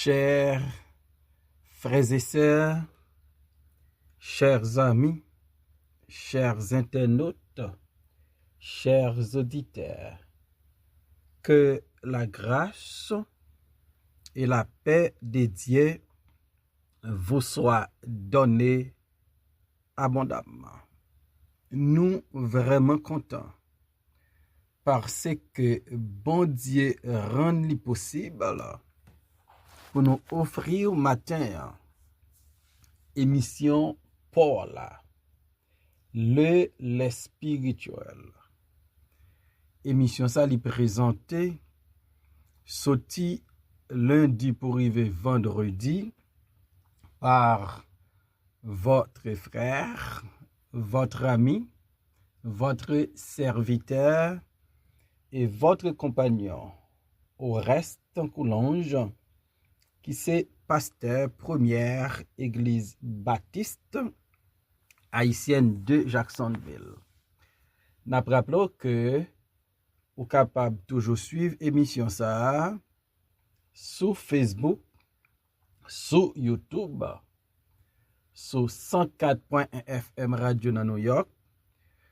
Chers frères et sœurs, chers amis, chers internautes, chers auditeurs, que la grâce et la paix de Dieu vous soient données abondamment. Nous vraiment contents parce que bon Dieu rend possible pour nous offrir au matin émission Paul, le spirituel. Émission ça lui présentée sorti lundi pour arriver vendredi par votre frère, votre ami, votre serviteur et votre compagnon. Au reste en Coulange, qui c'est pasteur première église baptiste haïtienne de Jacksonville. N'a rappelons que vous capable toujours suivre émission ça sur Facebook, sur YouTube, sur 104.1 FM Radio dans New York,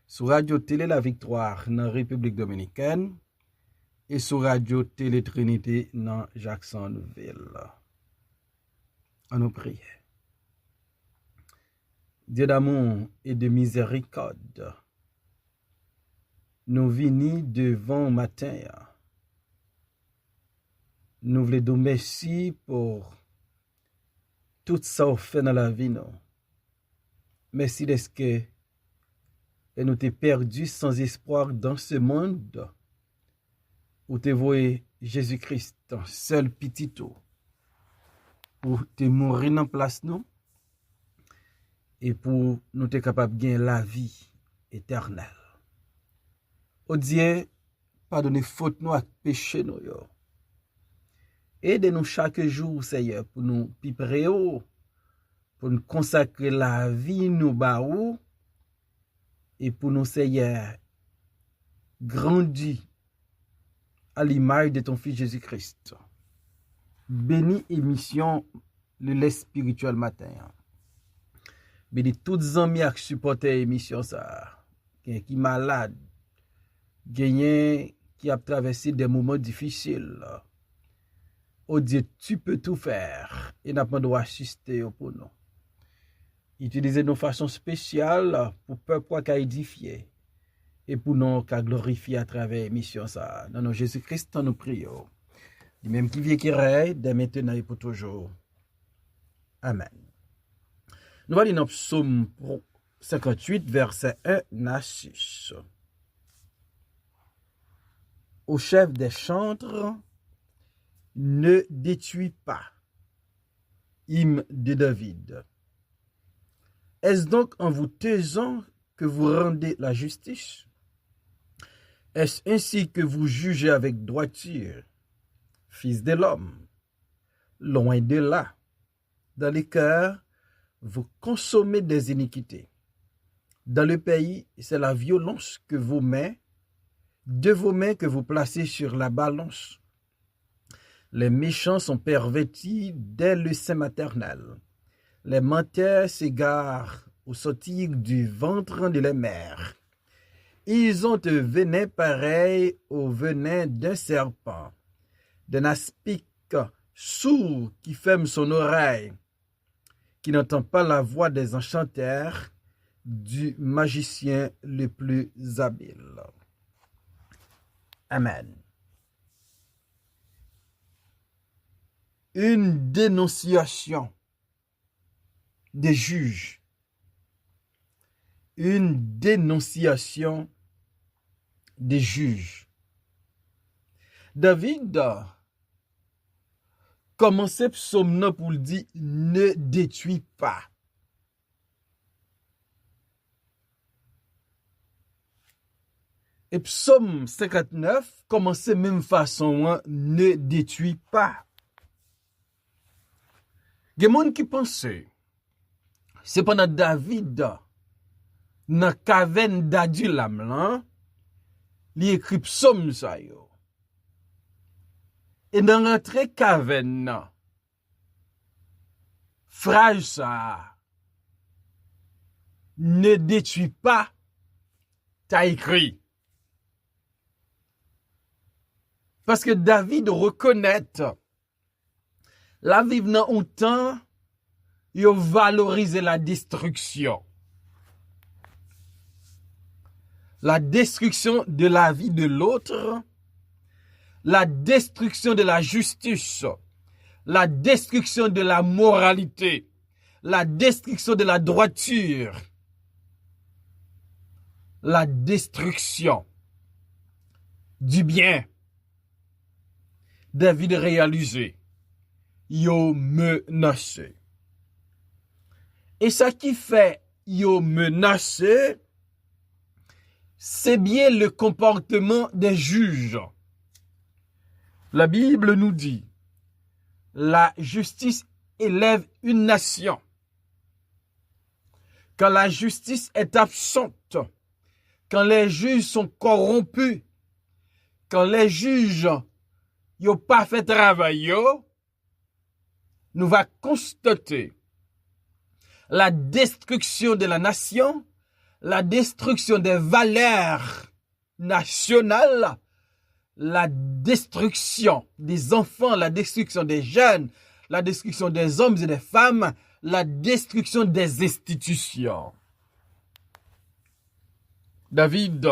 sur Radio Télé La Victoire dans République Dominicaine et sur Radio Télé Trinité dans Jacksonville. On nous prie. Dieu d'amour et de miséricorde, nous venons devant matin. Nous voulons dire merci pour tout ça qu'on fait dans la vie. Non? Merci de ce que nous t'es perdu sans espoir dans ce monde où tu vois Jésus-Christ, ton seul petit tout, pour te mourir en place nous et pour nous être capable de gagner la vie éternelle. Oh Dieu, pardonnez faute nous et péché nous. Aidez-nous chaque jour, Seigneur, pour nous piper pour nous consacrer la vie nous baou et pour nous, Seigneur, grandir à l'image de ton Fils Jésus-Christ. Bénis émission le lait spirituel matin. Bénis tous les amis qui supportent l'émission ça, qui malade, qui a traversé des moments difficiles. Oh Dieu, tu peux tout faire et n'a pas droit assister pour nous. Utilisez nos façons spéciales pour peuple qui a édifié et pour nous qui a glorifié à travers l'émission ça. Dans nos Jésus-Christ, nous prions. Du même qui vient qui règne, dès maintenant et pour toujours. Amen. Nous allons dans Psaume 58, verset 1 à 6. Au chef des chantres, ne détruis pas. Hymne de David. Est-ce donc en vous taisant que vous rendez la justice? Est-ce ainsi que vous jugez avec droiture, fils de l'homme? Loin de là, dans les cœurs, vous consommez des iniquités. Dans le pays, c'est la violence que vos mains, de vos mains que vous placez sur la balance. Les méchants sont pervertis dès le sein maternel. Les menteurs s'égarent au sortir du ventre de la mère. Ils ont un venin pareil au venin d'un serpent, d'un aspic sourd qui ferme son oreille, qui n'entend pas la voix des enchanteurs, du magicien le plus habile. Amen. Une dénonciation des juges. Une dénonciation des juges. David commençait psaume pour le dire ne détruis pas. Et psaume 59 commençait même façon ne détruis pas. Il y a des gens qui pensent c'est pendant David dans la caverne d'Adulam il écrit psaume ça yo. Et dans l'entrée caverne phrase ça ne détruit pas ta écrit. Parce que David reconnaît la vivre dans un temps, il valorise la destruction. La destruction de la vie de l'autre, la destruction de la justice, la destruction de la moralité, la destruction de la droiture, la destruction du bien. David réalisé, yo menacé. Et ça qui fait yo menacé, c'est bien le comportement des juges. La Bible nous dit, la justice élève une nation. Quand la justice est absente, quand les juges sont corrompus, quand les juges n'ont pas fait travail, nous va constater la destruction de la nation, la destruction des valeurs nationales, la destruction des enfants, la destruction des jeunes, la destruction des hommes et des femmes, la destruction des institutions. David,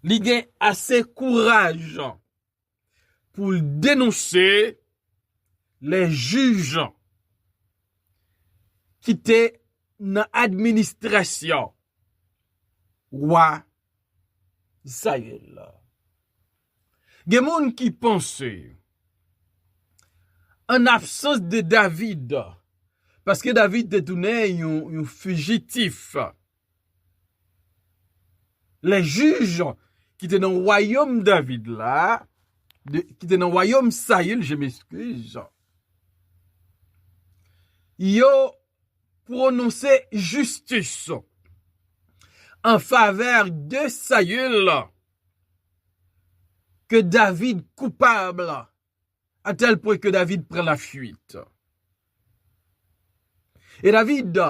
il a assez courage pour dénoncer les juges qui étaient dans l'administration roi Israël. Il y a des gens qui pensent en absence de David, parce que David était un fugitif. Les juges qui étaient dans le royaume David là, qui étaient dans le royaume Saül, je m'excuse, ils ont prononcé justice en faveur de Saül que David coupable, à tel point que David prend la fuite. Et David,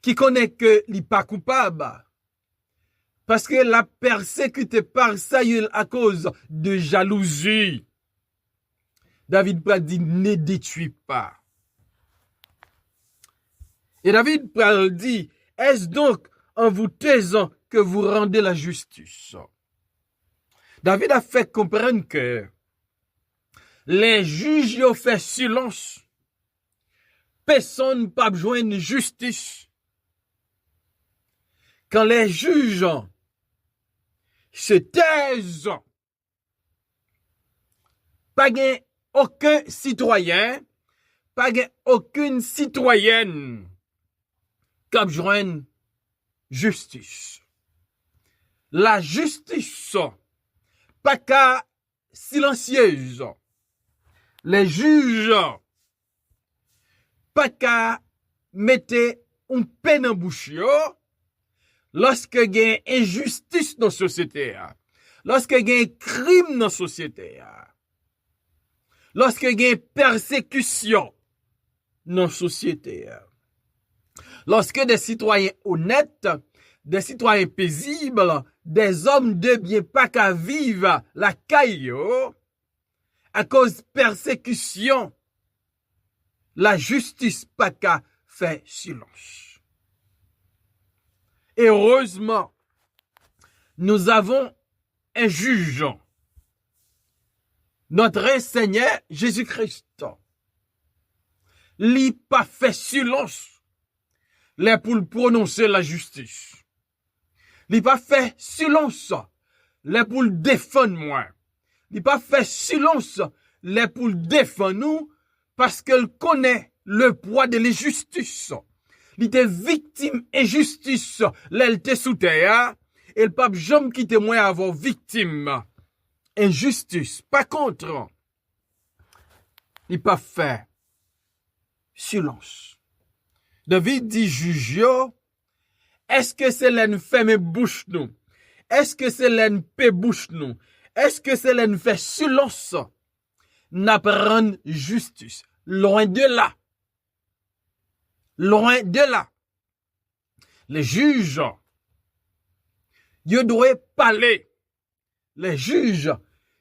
qui connaît que il n'est pas coupable, parce que la persécuté par Saül à cause de jalousie, David dit ne détruis pas. Et David dit, est-ce donc en vous taisant que vous rendez la justice? David a fait comprendre que les juges ont fait silence. Personne n'a pas besoin de justice. Quand les juges se taisent, pas aucun citoyen, pas aucune citoyenne qui a besoin de justice. La justice, pas qu'à silencieuse. Les juges, pas qu'à mettre une peine en bouche, lorsque il y a injustice dans la société, lorsque il y a crime dans la société, lorsque il y a persécution dans la société, lorsque des citoyens honnêtes, des citoyens paisibles, des hommes de bien pas qu'à vivre la caillou, à cause de persécution, la justice pas qu'à faire silence. Et heureusement, nous avons un juge, notre Seigneur Jésus-Christ. Il n'a pas fait silence pour prononcer la justice. Il n'a pas fait silence pour défendre moi. Il n'a pas fait silence pour défendre nous parce qu'il connaît le poids de l'injustice. Il était victime d'injustice, il était sous terre, et le pape jamais quitté moi avoir victime injustice. Par contre, il n'a pas fait silence. David dit, juge, est-ce que c'est l'un fait mes bouches nous? Est-ce que c'est l'un paix bouche nous? Est-ce que c'est l'un fait silence? N'apprendre justice. Loin de là. Loin de là. Les juges, ils doivent parler. Les juges,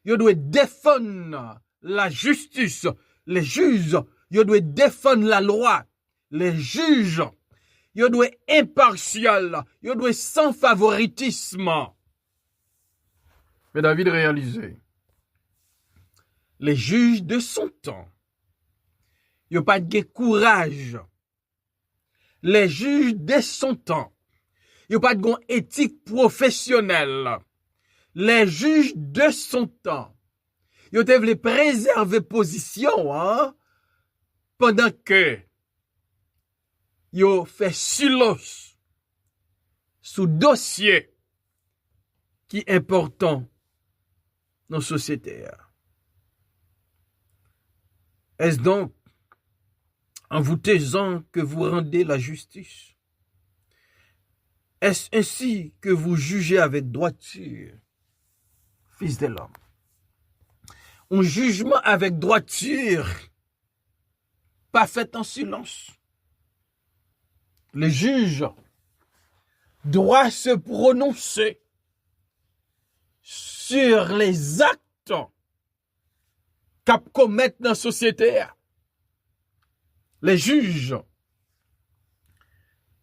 ils doivent défendre la justice. Les juges, ils doivent défendre la loi. Les juges, ils doivent être impartial. Ils doivent être sans favoritisme. Mais David réalisait. Les juges de son temps, ils n'ont pas de courage. Les juges de son temps, ils n'ont pas de éthique professionnelle. Les juges de son temps, ils devaient préserver position, pendant que ils ont fait silence sous dossier qui est important dans la société. Est-ce donc en vous taisant que vous rendez la justice? Est-ce ainsi que vous jugez avec droiture, fils de l'homme? Un jugement avec droiture, pas fait en silence. Le juge doit se prononcer sur les actes qu'a commettre dans la société. Les juges,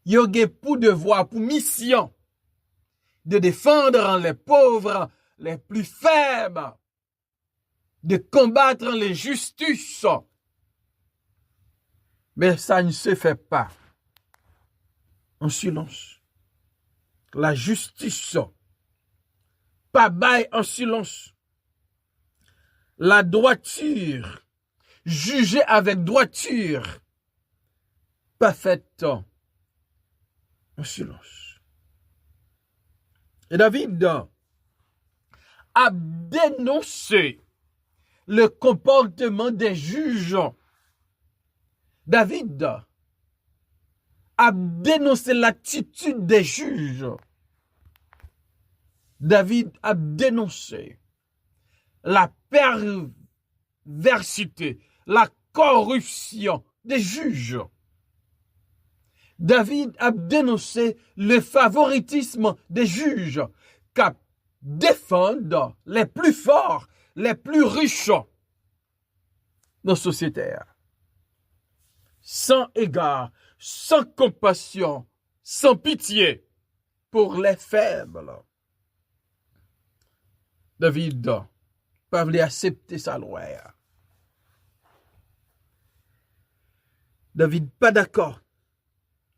ils ont pour devoir, pour mission, de défendre les pauvres, les plus faibles, de combattre l'injustice. Mais ça ne se fait pas en silence. La justice, pas bail en silence. La droiture, juger avec droiture, pas faite en silence. Et David a dénoncé le comportement des juges. David a dénoncé l'attitude des juges. David a dénoncé la perversité, la corruption des juges. David a dénoncé le favoritisme des juges qui défendent les plus forts, les plus riches dans la société. Sans égard, sans compassion, sans pitié pour les faibles. David pas voulu accepter sa loi. David pas d'accord.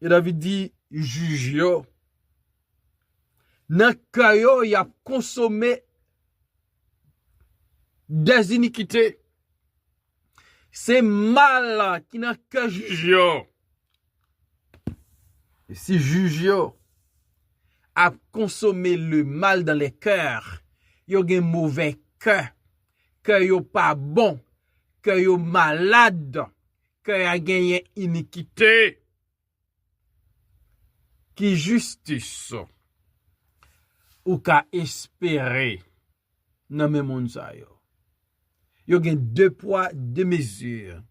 Et David dit, juge yo. Nan kayo y a consommé des iniquités. C'est mal qui n'a que juge yo. Et si juge yo a consommé le mal dans les cœurs, yo gen mauvais cœur, que yo pas bon, que yo malade, que y a gagné iniquité, qui justice ou ka espérer nan men moun sa yo. Yo gen deux poids, deux mesures.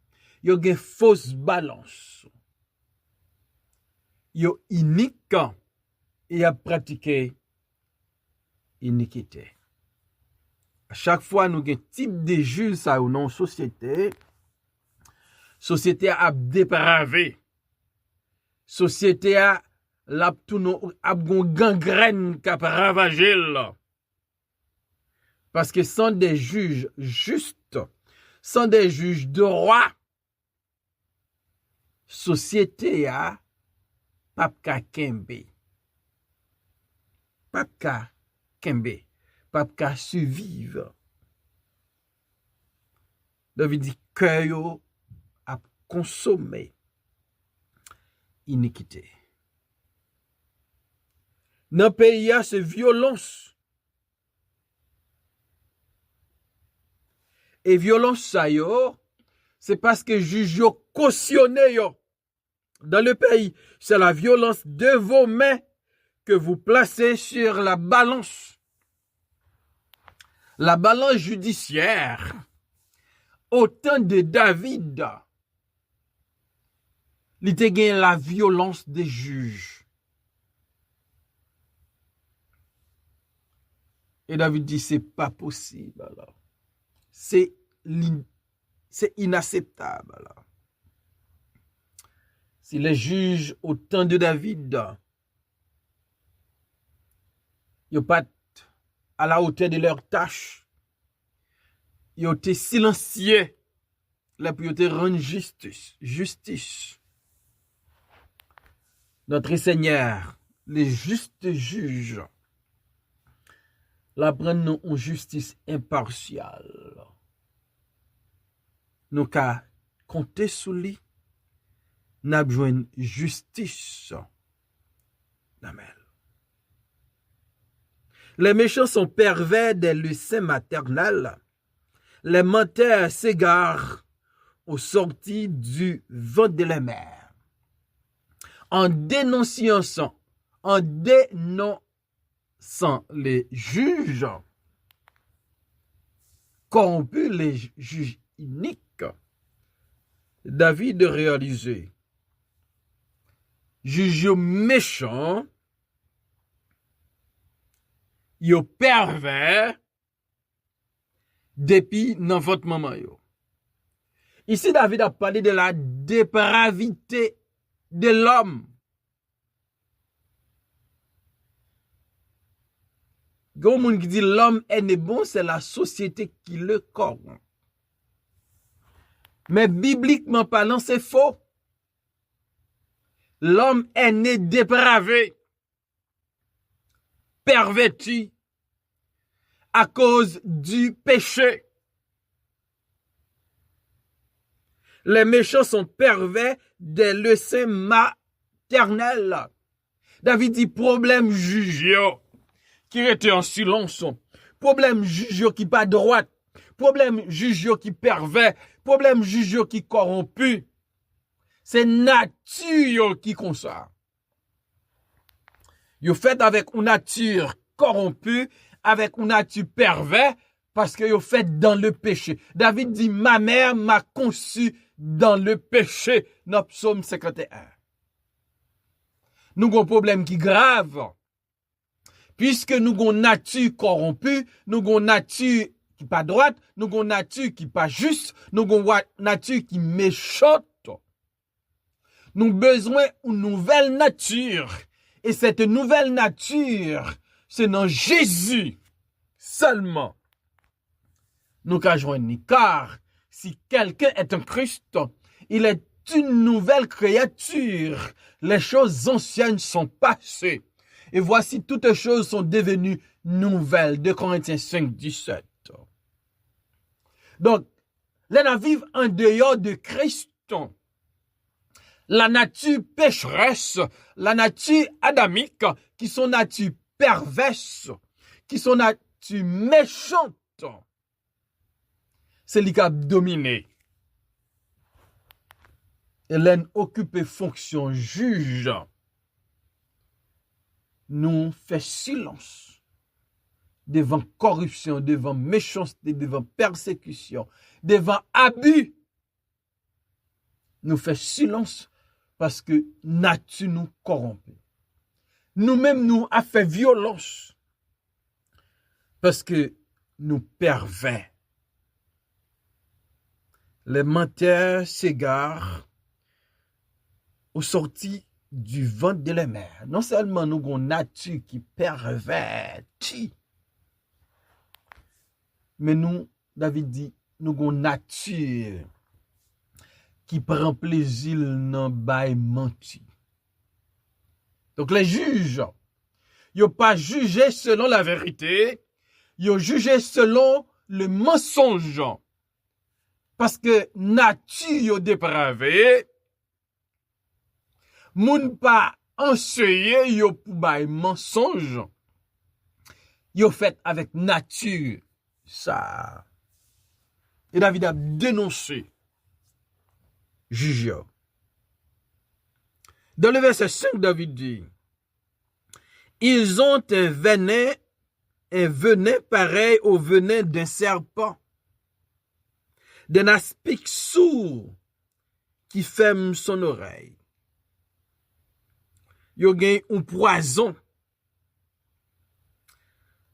Yo gen fausse balance. Yo inique et a pratiqué iniquité. À chaque fois nous gen type de juge ça ou non société a dépravé. Société a gangrène qui a ravagé là. Parce que sans des juges justes, sans des juges de roi, société a papka kembe. Papka kembe. Papka survivre. David dit que yo a consommé iniquité. Dans le pays, c'est violence. Et violence, ça yo, c'est parce que juge yo cautionné yo. Dans le pays, c'est la violence de vos mains que vous placez sur la balance. La balance judiciaire. Au temps de David, Li te gen la violence des juges. Et David dit, c'est pas possible. Alors. C'est inacceptable. Alors. Si les juges au temps de David, ils n'ont pas à la hauteur de leur tâche, ils ont été silencieux, là pour te rendre justice. Notre Seigneur, les justes juges, la prennent en justice impartiale. Nous qu'à compter sur lui, n'a besoin justice. Amen. Les méchants sont pervers des leçons maternelles. Les menteurs s'égarent aux sorties du ventre de la mère. En dénonçant les juges corrompus, les juges iniques, David réalisait juge méchant, yo pervers, depuis dans votre maman yo. Ici, David a parlé de la dépravité de l'homme. Quand on dit l'homme est né bon, c'est la société qui le corrompt. Mais bibliquement parlant, c'est faux. L'homme est né dépravé, perverti, à cause du péché. Les méchants sont pervers des leçons maternelles. David dit problème jugio qui était en silence, problème jugio qui pas droite, problème jugio qui pervers, problème jugio qui corrompu. C'est nature qui comme ça. Yo fait avec une nature corrompue, avec une nature pervers, parce que yo fait dans le péché. David dit, ma mère m'a conçu dans le péché, dans Psaume 51. Nous avons un problème qui est grave. Puisque nous avons une nature corrompue, nous avons une nature qui n'est pas droite, nous avons une nature qui n'est pas juste, nous avons une nature qui est méchante. Nous avons besoin d'une nouvelle nature. Et cette nouvelle nature, c'est dans Jésus seulement. Nous avons joindre, car si quelqu'un est un Christ, il est une nouvelle créature. Les choses anciennes sont passées. Et voici toutes choses sont devenues nouvelles. 2 Corinthiens 5, 17. Donc, là, nous vivons en dehors de Christ. La nature pécheresse, la nature adamique, qui sont nature perverse, qui sont nature méchante, c'est lui qui a dominé. Hélène occupe fonction juge. Nous fait silence devant corruption, devant méchanceté, devant persécution, devant abus. Nous fait silence parce que nature nous corrompt. Nous-mêmes nous a fait violence parce que nous pervers. Les menteurs s'égarent aux sorties du ventre de la mère. Non seulement nous avons une nature qui pervertit, mais nous, David dit, nous avons une nature qui prend plaisir dans bail menti. Donc les juges, ils n'ont pas jugé selon la vérité, ils ont jugé selon le mensonge. Parce que nature dépravée, moun pas enseigné yo pour bail mensonge. Yo fait avec nature ça. Et David a dénoncé juge. Dans le verset 5, David dit, ils ont un venin pareil au venin d'un serpent, d'un aspic sourd qui ferme son oreille. yo gen un poison.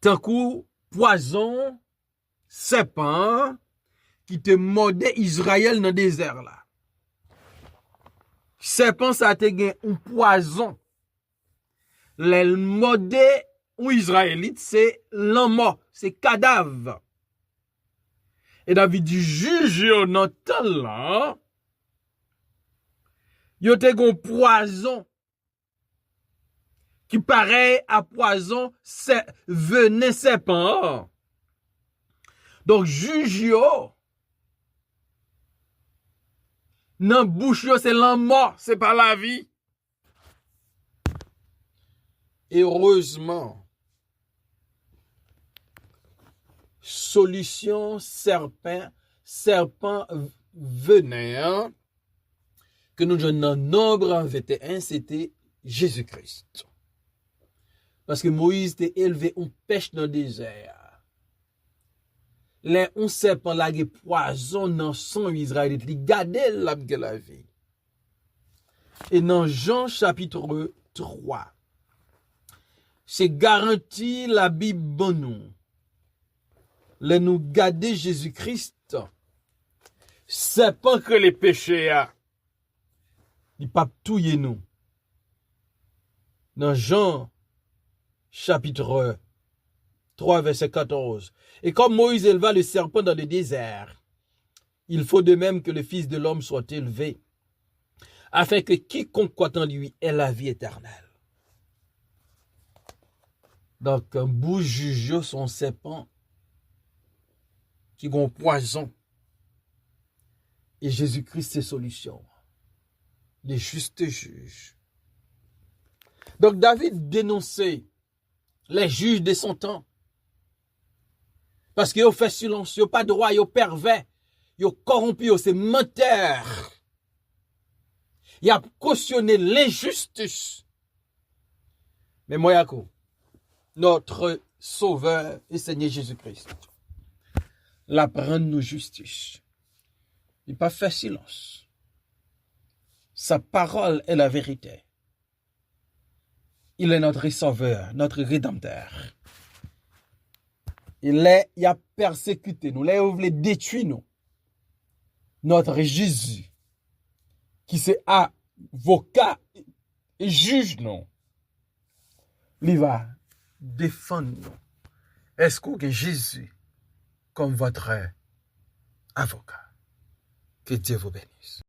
Tant kou poison serpent qui te mordait Israël dans le désert là. Serpent ça te gen un poison. Le mordait ou Israélite, c'est l'homme, c'est cadavre. Et David dit, juge yo nan tan là, yo te gon poison qui pareil à poison venin serpent. Donc juge yo nan bouche yo c'est la mort, c'est pas la vie. Heureusement, solution serpent venin que nous donnons dans Nombre 21, c'était Jésus-Christ. Parce que Moïse était élevé en pêche dans le désert. Là, on serpent la poison dans son Israélite, il gardait la vie. Et dans Jean chapitre 3, c'est garanti la Bible bon nous. Là, nous garder Jésus-Christ, c'est pas que les péchés a. Il pas touiller nous. Dans Jean chapitre 3, verset 14. Et comme Moïse éleva le serpent dans le désert, il faut de même que le Fils de l'homme soit élevé, afin que quiconque croit en lui ait la vie éternelle. Donc, un bout juge son serpent qui a un poison. Et Jésus-Christ, c'est solution. Les justes juges. Donc, David dénonçait les juges de son temps. Parce qu'ils ont fait silence, ils n'ont pas droit, ils ont pervers, ils ont corrompu, c'est menteur. Il a cautionné l'injustice. Mais moi, Yako, notre Sauveur et Seigneur Jésus-Christ, l'apprendre nos justice. Il n'a pas fait silence. Sa parole est la vérité. Il est notre Sauveur, notre Rédempteur. Il a persécuté nous, il a détruit nous. Notre Jésus, qui c'est avocat et juge nous, il va défendre nous. Est-ce que Jésus comme votre avocat? Que Dieu vous bénisse.